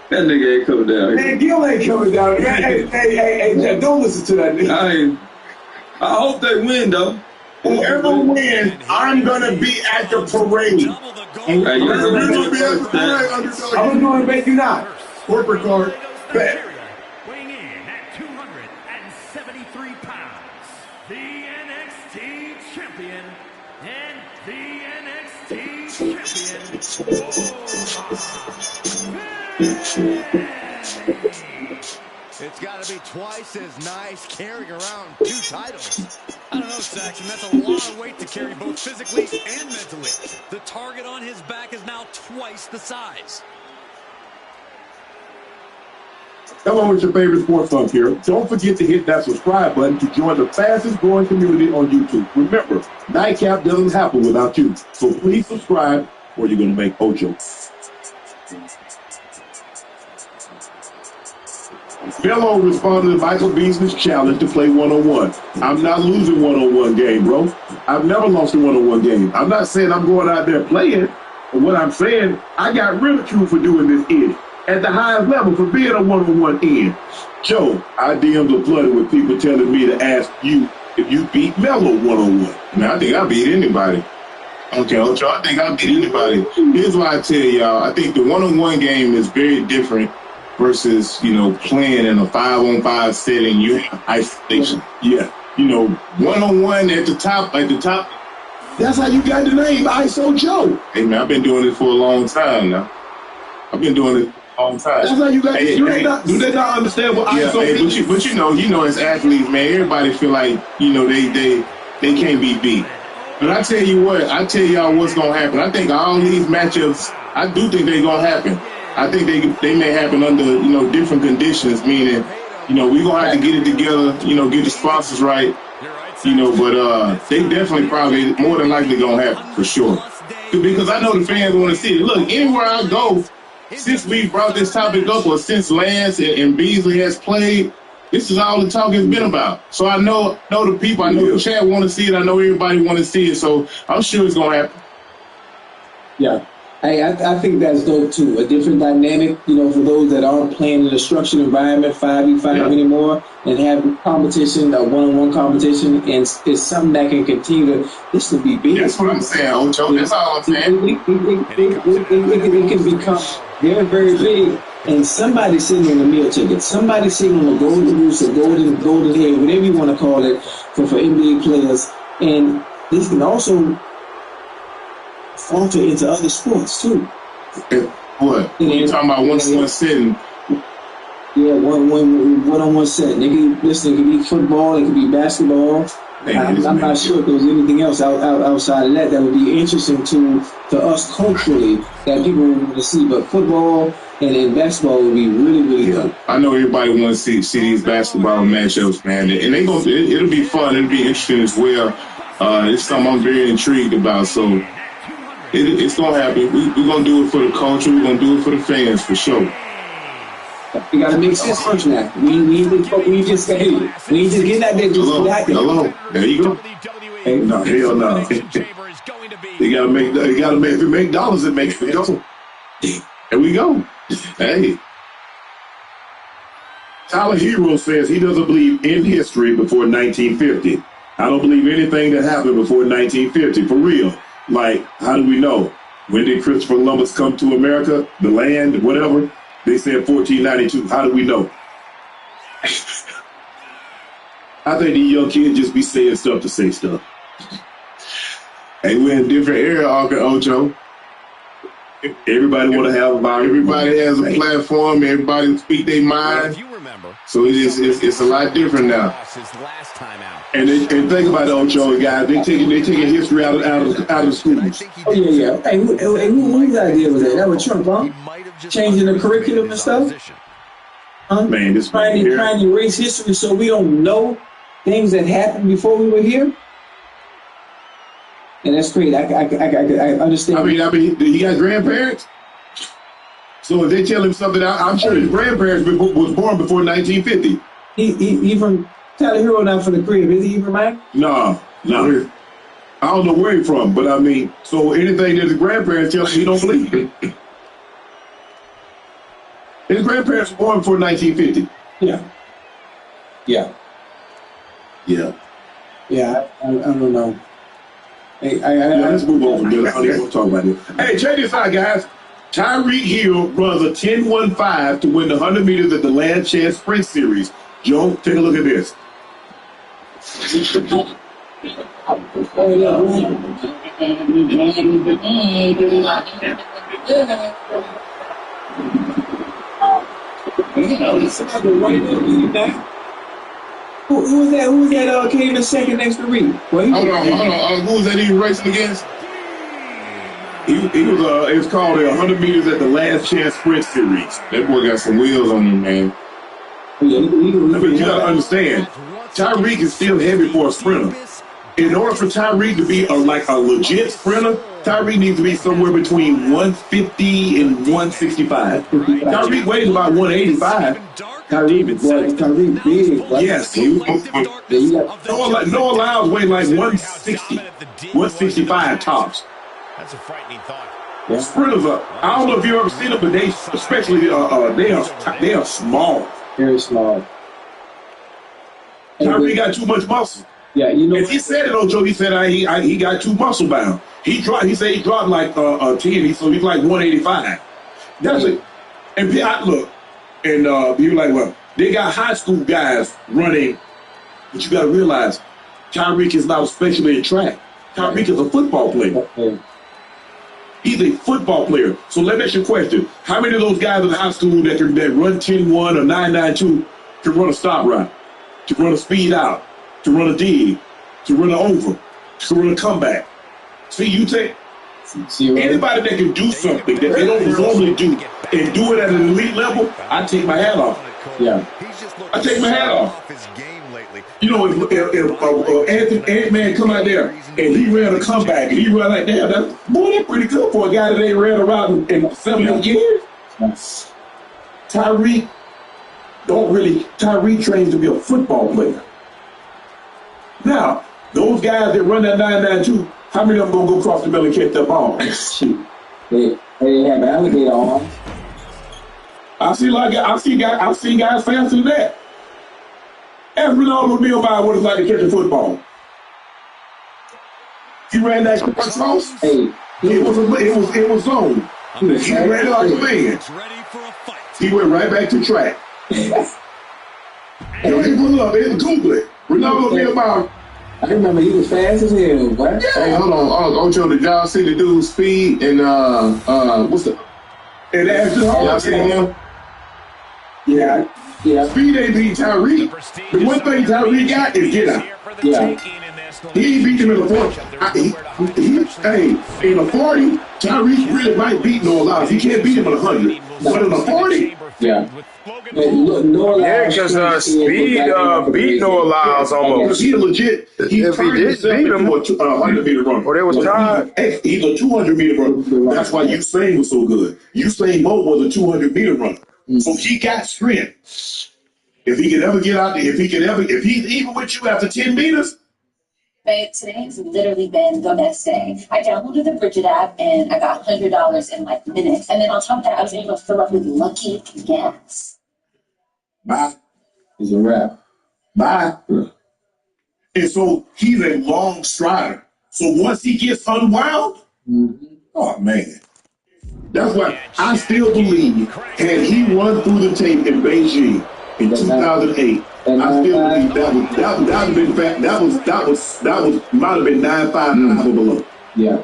That nigga ain't coming down here. Man, Gil ain't coming down here. Hey, Jeff, don't listen to that nigga. I hope they win, though. Whoever wins, I'm gonna be at the parade. You're gonna be at the parade, underdog. I'm gonna make you not. Corporate card. Bet. Weighing in at 273 pounds, the NXT champion and the NXT champion. It's got to be twice as nice carrying around 2 titles. I don't know, Saxon. That's a lot of weight to carry both physically and mentally. The target on his back is now twice the size. Hello, it's your favorite sports funk here. Don't forget to hit that subscribe button to join the fastest growing community on YouTube. Remember, Nightcap doesn't happen without you. So please subscribe or you're going to make Ocho. Bello responded to Michael Beasley's challenge to play one-on-one. I'm not losing one-on-one game, bro. I've never lost a one-on-one game. I'm not saying I'm going out there playing. But what I'm saying, I got ridiculed for doing this ish at the highest level for being a one-on-one end. Joe, I DMs are flooded with people telling me to ask you if you beat Melo one-on-one. Man, I think I beat anybody. Okay, Ocho, I think I beat anybody. Here's why I tell y'all. I think the one-on-one game is very different versus, playing in a 5-on-5 setting, you have isolation. Yeah. One-on-one at the top, that's how you got the name, ISO Joe. Hey, man, I've been doing this for a long time now. I've been doing it a long time. That's how you got do they not understand what ISO is? But you know, as athletes, man, everybody feel like, they can't be beat. But I tell you what, y'all what's going to happen. I think all these matchups, I do think they're going to happen. I think they may happen under, different conditions, meaning, we're going to have to get it together, get the sponsors right, but they definitely probably more than likely going to happen for sure. Because I know the fans want to see it. Look, anywhere I go, since we brought this topic up or since Lance and Beasley has played, this is all the talk has been about. So I know the people, I know the chat want to see it, I know everybody want to see it, so I'm sure it's going to happen. Yeah. Hey, I think that's dope too. A different dynamic, for those that aren't playing in a structured environment, 5v5 anymore, and have competition, a one-on-one competition, and it's something that can continue to. This could be big. That's what I'm saying, Ocho. That's all I'm saying. It can become very, very big. And somebody sitting on the meal ticket, somebody sitting on the golden rooster, golden head, whatever you want to call it, for NBA players, and this can also falter into other sports too. What? You talking about one-on-one setting? Yeah, one-on-one setting. It can be football, it can be basketball. I'm not sure if there's anything else outside of that would be interesting to us culturally that people want to see. But football and basketball would be really, really good. I know everybody wants to see these basketball matchups, man, and it'll be fun. It'll be interesting as well. It's something I'm very intrigued about. So. It's going to happen. We're going to do it for the culture. We're going to do it for the fans, for sure. We gotta make sense first now. We just get that there. Just get Hello. There you go. Hey, no, hell no. You gotta make. If it make dollars, it makes it go. There we go. Hey. Tyler Hero says he doesn't believe in history before 1950. I don't believe anything that happened before 1950. For real. Like, how do we know? When did Christopher Columbus come to America? The land, whatever. They said 1492. How do we know? I think these young kids just be saying stuff to say stuff. Hey, we're in a different era, Ocho. Everybody want to have a vibe. Everybody has a platform. Everybody speak their mind. So it's a lot different now. And think about it, Ocho, guys. They taking history out of the schools. Oh yeah. Hey, whose idea was that? That was Trump, huh? Changing the curriculum and stuff. Huh? Man, this trying to erase history so we don't know things that happened before we were here. And that's great. I understand. I mean, he got grandparents. So if they tell him something, I'm sure his grandparents was born before 1950. He from Tyler Hero, not from the crib. Is he from Mike? No. I don't know where he's from, but I mean, so anything that his grandparents tell him, he don't believe it. His grandparents were born before 1950. Yeah. I don't know. Hey, let's move on from this. I don't even want to talk about this. Hey, check this out, guys. Tyreek Hill runs a 10.15 to win the 100 meters at the Last Chance Sprint Series. Joe, take a look at this. Who was that? Came in second next to Reed? Hold on. Who was that he was racing against? He was it's called 100 meters at the Last Chance Sprint Series. That boy got some wheels on him, man. But you gotta understand, Tyreek is still heavy for a sprinter. In order for Tyreek to be a legit sprinter, Tyreek needs to be somewhere between 150 and 165. Tyreek weighs about 185. Tyreek big. Right? Yes. Noah Lyles weighed like 160, 165 tops. That's a frightening thought. Yeah. Sprinters are. I don't know if you've ever seen them, but they are small. Very small. Tyreek got too much muscle. Yeah, you know. And he said it, Ocho. He said he got too muscle bound. He said he dropped like 10, so he's like 185. That's it. And look, and he was like, well, they got high school guys running, but you got to realize Tyreek is not especially in track. Tyreek is a football player. He's a football player. So let me ask you a question. How many of those guys in high school that run 10-1 or 9-9-2 can run a stop route, to run a speed out, to run a dig, to run an over, to run a comeback? See, you take anybody that can do something that they don't normally do and do it at an elite level, I take my hat off. Yeah. I take my hat off. You know, if Ant-Man come out there and he ran a comeback and he ran like that, that's pretty good for a guy that ain't ran around in 7 years. Tyreek trains to be a football player. Now, those guys that run that 9-9-2, how many of them gonna go across the middle and catch that ball? They have alligator arms. I see guys faster than that. Ask Ronaldo Nealby what it's like to catch a football. He ran that cross. Hey, it was zone. He ran it like a man. He went right back to track. You ain't pull up, Google it. Ronaldo Nealby. I remember he was fast as hell, right? Yeah. Hey, hold on. Ocho, did y'all see the dude's speed and what's the? And after y'all seen him? Yeah. Speed ain't beat Tyreek. The one thing Tyreek got is get out. Yeah. He ain't beat him in the 40. In a 40, Tyreek really might beat Noah Lyles. He can't beat him in 100. But in a 40, yeah. Because speed beat Noah Lyles almost. He legit. If he did beat him, a 100-meter runner. Or they was tied. He's a 200-meter runner. That's why Usain was so good. Usain Bolt was a 200-meter runner. So he got strength. If he could ever get out there, if he's even with you after 10 meters. Babe, today's literally been the best day. I downloaded the Bridget app and I got $100 in like minutes. And then on top of that, I was able to fill up with Lucky gas. Bye. It's a wrap. Bye. And so he's a long strider. So once he gets unwound, oh man. That's why I still believe, had he run through the tape in Beijing in 2008, I still believe that might have been 9.5 or below. Yeah.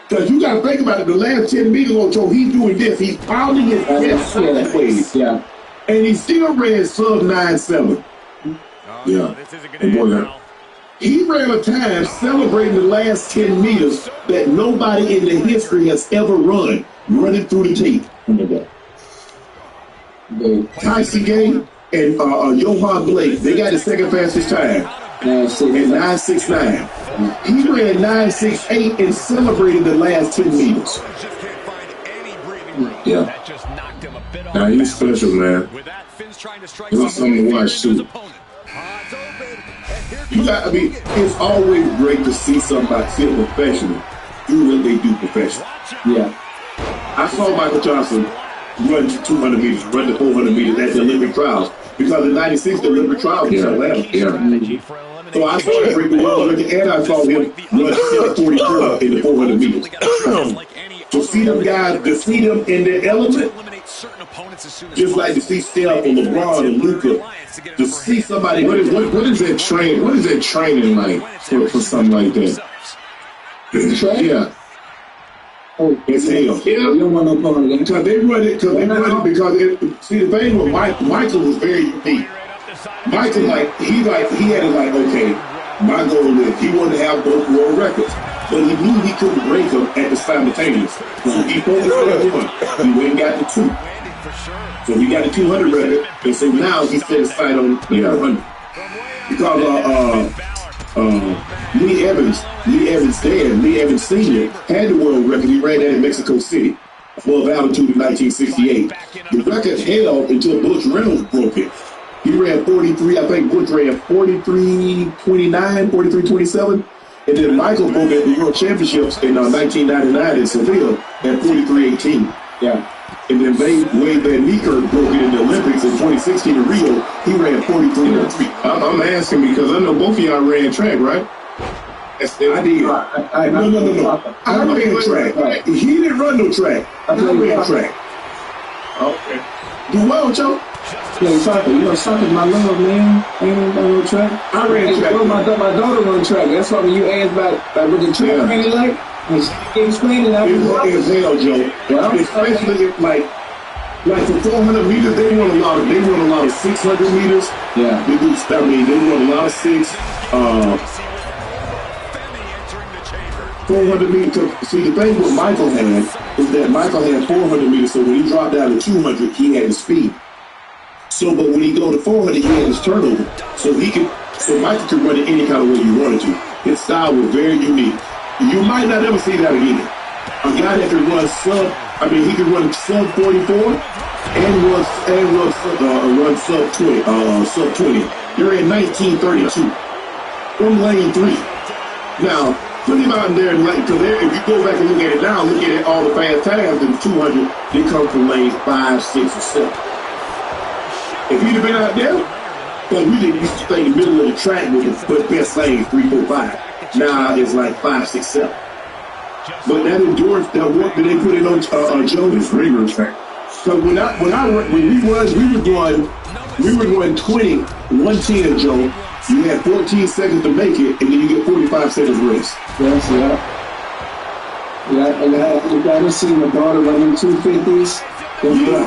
Because you got to think about it, the last 10 meters or so, he's doing this. He's pounding his chest sideways. Yeah. And he still ran sub 9.7. Yeah. And boy, he ran a time celebrating the last 10 meters that nobody in the history has ever run, running through the tape. Tyson Gay and Johan Blake, they got the second fastest time at 9.69. He ran 9.68 and celebrated the last 10 meters. Yeah. Nah, he's special, man. It was something to watch, too. It's always great to see somebody, see a professional do what they do professionally. Yeah. I saw Michael Johnson run 200 meters, run the 400 meters at the Olympic trials. Because in 96, the Olympic trials was Atlanta. Yeah. So I saw him break the world record, and I saw him run 7:44 in the 400 meters. To see them guys, to see them in their element, just like to see Steph and LeBron and Luka, to see somebody. What is that train? What is that training like for something like that? Yeah. Oh, it's hell. Yeah. You don't want no part of that. Because they run it, see, the thing with Michael was very unique. Michael, he had it like, okay, my goal is he wanted to have both world records, but he knew he couldn't break them at the simultaneous. So he focused on one. He went and got the 2. So he got the 200 record, and so now he set his sight on the 100. Because Lee Evans Sr. had the world record. He ran that in Mexico City above altitude in 1968. The record held until Butch Reynolds broke it. He ran 43, I think Butch ran 43.29, 43.27. And then Michael broke at the World Championships in 1999 in Seville at 43.18. Yeah. And then Wade Van Niekerk broke it in the Olympics in 2016 in Rio. He ran 43.3. I'm asking because I know both of y'all ran track, right? I did. No. I ran track. He didn't run no track. I ran track. Okay. Do well, Joe. Yeah, soccer. You know, soccer's my love, man. I ain't run no track. I ran track. My daughter run track. That's why when you asked about what the track ran like, and she explained it. It's hell, Joe. Well, especially if like for 400 meters, they run a lot of 600 meters. Yeah. They run a lot of 6. 400 meters. See, the thing with Michael had is that Michael had 400 meters, so when he dropped down to 200, he had his speed. So, but when he go to 400, he had his turnover. So Michael could run it any kind of way you wanted to. His style was very unique. You might not ever see that again. A guy that could run he could run sub 44 and run sub 20. You're in 1932 from lane 3. Now, put him out in there, because if you go back and look at it now, look at all the fast times in the 200, they come from lanes 5, 6, or 7. If he'd have been out there, because we didn't used to stay in the middle of the track with the best lanes, 3, 4, 5. Now it's like 5, 6, 7. But that endurance, that work that they put in on Joe is rigorous track. So when we were going 20, 110, Joe. You had 14 seconds to make it, and then you get 45 seconds rest. Yes, yeah. I just seen my daughter running 250s. Yeah.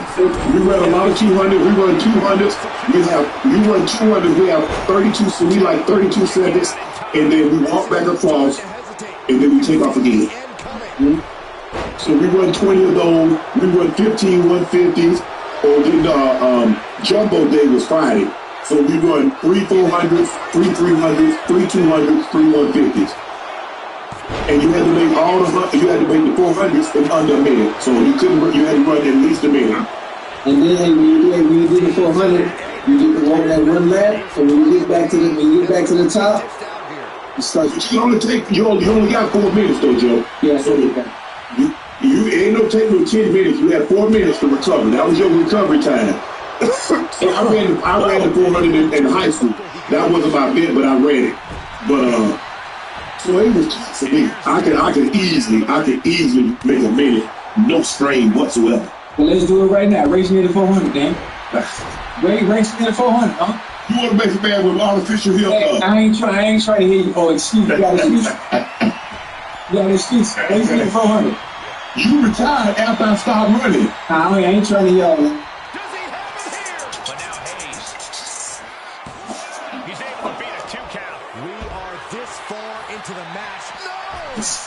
We run a lot of 200. We run 200s. You run 200. We have 32. So we like 32 seconds, and then we walk back across, and then we take off again. Mm-hmm. So we run 20 of those. We run 15 150s. Or then Jumbo Day was Friday. So we run 3 400s, 3 300s, 3 200s, 3 150s. And you had to make the 400s in under a minute. So you had to run at least a minute. And then when you do the 400, you get to walk that one lap. So when you get back to the top, you start. You only got 4 minutes though, Joe. Yeah, so you ain't no take no 10 minutes. You had 4 minutes to recover. That was your recovery time. I ran the 400 in high school. That wasn't my bit, but I ran it. But so it was for me. I could easily make a minute, no strain whatsoever. Well, let's do it right now. Race me to 400, Dan. Race me to 400, huh? You want to make a man with artificial heel? Hey, I ain't trying to hear you. Oh, excuse me. You got an excuse. Race me to 400. You retired after I stopped running. I ain't trying to hear all that. But now Hayes. He's able to beat a 2 count. We are this far into the match.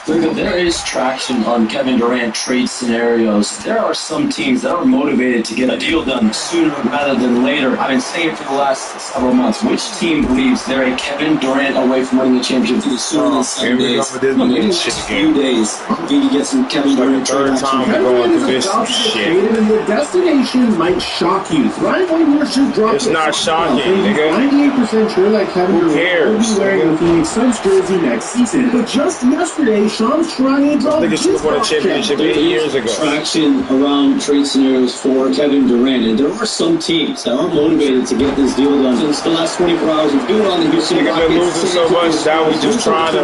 There is traction on Kevin Durant trade scenarios. There are some teams that are motivated to get a deal done sooner rather than later. I've been saying for the last several months, which team believes they're a Kevin Durant away from winning the championship sooner than 7 days? Look, in the next few days, we can get some Kevin Durant trade action. Kevin Durant is about to get traded, and the destination might shock you. Ryan Wayne should drop It's not shocking, nigga. 98% sure that Kevin Who Durant will cares, be wearing the Phoenix Suns jersey next season. But just yesterday, Sean's trying to drop Niggas should have won a championship 8 years ago. Traction around trade scenarios for Kevin Durant, and there are some teams that are motivated to get this deal done. Since the last 24 hours of doing on the Houston Niggas been losing so much that we just trying to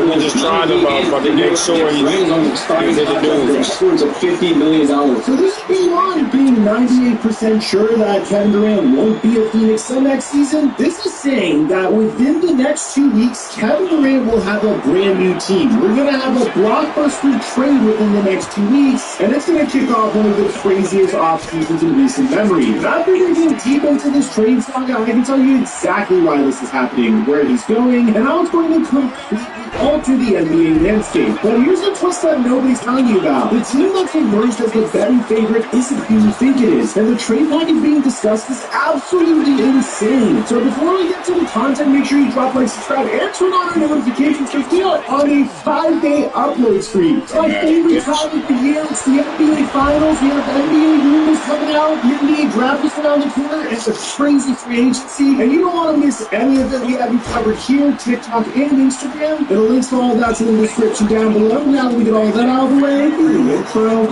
motherfucking make sure you did the dude. Upwards of $50 million. So this is beyond being 98% sure that Kevin Durant won't be a Phoenix Sun next season. This is saying that within the next 2 weeks, Kevin Durant will have a brand new team. We're going to have a blockbuster trade within the next 2 weeks, and it's going to kick off one of the craziest off-seasons in recent memory. After digging deep into this trade saga, I can tell you exactly why this is happening, where he's going, and how it's going to completely alter the NBA landscape. But here's the twist that nobody's telling you about. The team that's emerged as the betting favorite isn't who you think it is, and the trade package being discussed is absolutely insane. So before we get to the content, make sure you drop, like, subscribe, and turn on our notifications because we are on a 5-day upload streak. It's my favorite time of the year. It's the NBA Finals. We have NBA rumors coming out. The NBA draft is around the corner. It's a crazy free agency, and you don't want to miss any of it. We have you covered here, TikTok, and Instagram. And the links to all of that's in the description down below. Now that we get all that out of the way, here the intro.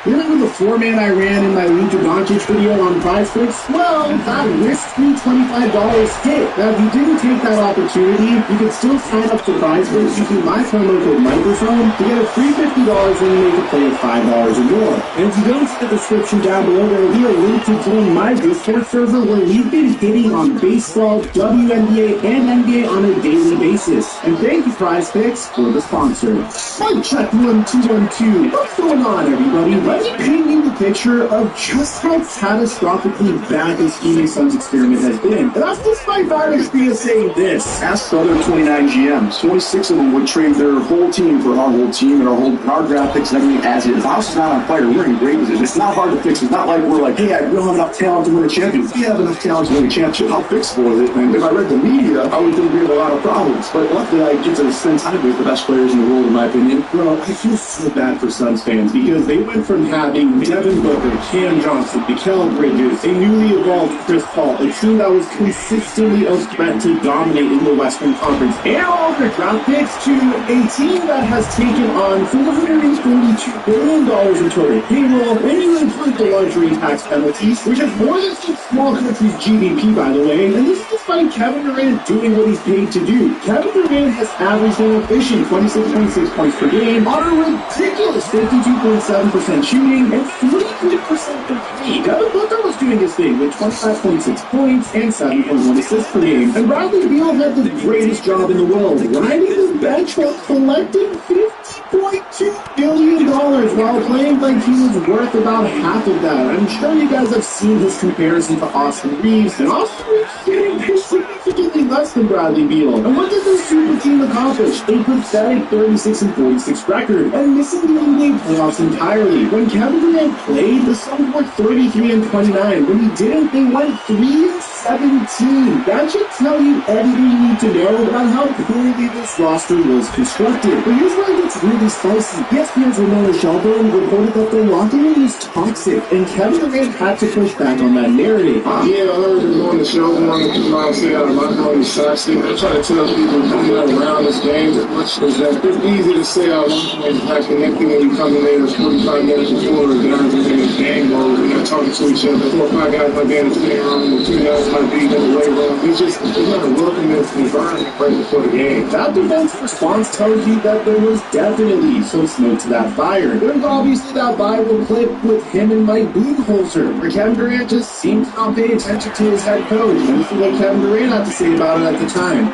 Remember the 4-man I ran in my Luka Doncic video on PrizePicks? Well, that risk-free $25 hit. Now, if you didn't take that opportunity, you can still sign up for PrizePicks using my promo code Microphone to get a free $50 when you make a play of $5 or more. And if you go to the description down below, there will be a link to join my Discord server where we've been hitting on baseball, WNBA, and NBA on a daily basis. And thank you, PrizePicks, for the sponsor. Mic check 1 2 1 2. What's going on, everybody? Let me paint you the picture of just how catastrophically bad this Phoenix Suns experiment has been. And that's despite Varnish being saying this. Ask the other 29 GMs. 26 of them would trade their whole team for our whole team and our draft picks and everything as is. House is not on fire. We're in great position. It's not hard to fix. It's not like we're like, hey, we don't have enough talent to win a championship. We have enough talent to win a championship. How fixable is it? And if I read the media, I would think we have a lot of problems. But luckily, I get to spend time with the best players in the world, in my opinion. Bro, I feel so bad for Suns fans because they went from having Devin Booker, Cam Johnson, Mikal Bridges, a newly evolved Chris Paul, a team that was consistently a threat to dominate in the Western Conference, and all their draft picks, to a team that has taken on $442 billion in total payroll, when you include the luxury tax penalties, which is more than some small country's GDP, by the way. And this is despite Kevin Durant doing what he's paid to do. Kevin Durant has averaged an efficient 26.6 points per game on a ridiculous 52.7% shooting and 43% from three. Devin Booker was doing his thing with 25.6 points and 7.1 assists per game. And Bradley Beal had the greatest job in the world, riding the bench while collecting $50.2 billion while playing like he was worth about half of that. I'm sure you guys have seen his comparison to Austin Reeves, and Austin Reeves getting significantly less than Bradley Beal. And what did this super team accomplish? A pathetic 36-46 record and missing the NBA playoffs entirely. When Kevin Durant played, the Suns were 33-29. When he didn't, they went 3-17. That should tell you everything you need to know about how poorly this roster was constructed. But here's where it gets really spicy. ESPN's Ramona Shelburne reported that the locker room was toxic, and Kevin Durant had to push back on that narrative. Yeah, I heard him on the show. One of the people I say out of my room is toxic. I try to tell people coming out around this game as much as that it's easy to say our locker room is not connected when you come in there 45 minutes before the guys are in the game mode. We're not talking to each other. 4 or 5 guys might be in the same room, 2 guys might be in the weight room. It's not a welcoming environment right before the game. That defense response tells you that there was definitely some smoke to that fire. There's obviously that viral clip with him and Mike Budenholzer, where Kevin Durant just seemed to not pay attention to his head coach. And this is what Kevin Durant had to say about it at the time.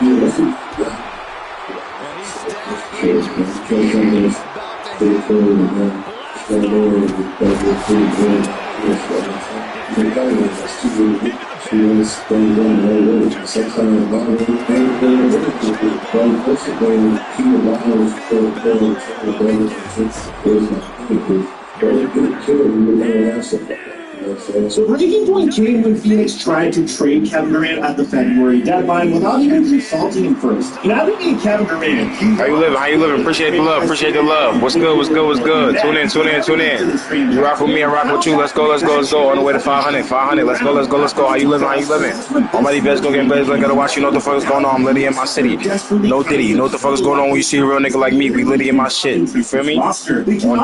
So breaking point came when Phoenix tried to trade Kevin Durant at the February deadline without even consulting him first. Navigating Kevin Durant. How you living? How you living? Appreciate the love. Appreciate the love. What's good? What's good? What's good? Tune in. Tune in. Tune in. You rock with me, I rock with you. Let's go. Let's go. Let's go. On the way to 500. 500. Let's go. Let's go. Let's go. How you living? How you living? All my best go get blazed. Gotta watch. You know what the fuck is going on. I'm litty in my city. No Diddy. You know what the fuck is going on when you see a real nigga like me. We litty in my shit. You feel me? On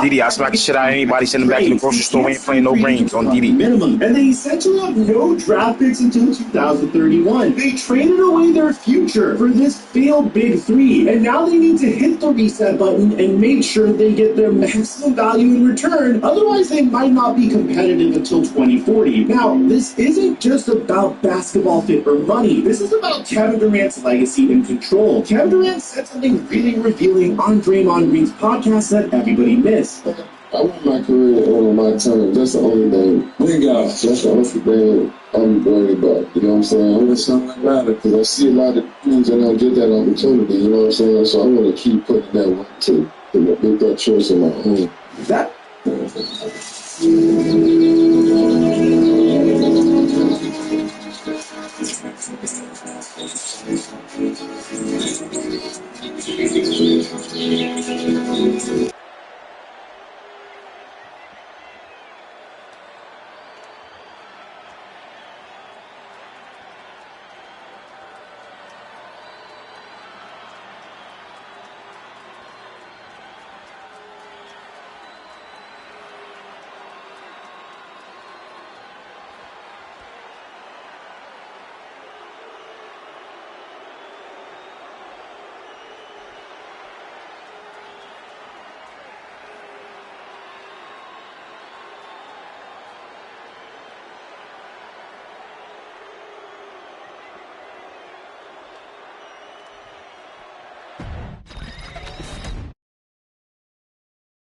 Diddy, I smack the shit out of anybody. Send them back in the grocery store. We ain't playing no brains. On Diddy. Minimum. And they essentially have no draft picks until 2031. They traded away their future for this failed big three, and now they need to hit the reset button and make sure they get their maximum value in return. Otherwise, they might not be competitive until 2040. Now, this isn't just about basketball fit or money. This is about Kevin Durant's legacy and control. Kevin Durant said something really revealing on Draymond Green's podcast that everybody missed. I want my career on my terms. That's the only thing. That's the only thing I'm worried about. You know what I'm saying? I'm just something that matter because I see a lot of dudes that don't get that opportunity. You know what I'm saying? So I want to keep putting that one to make that choice on my own. That.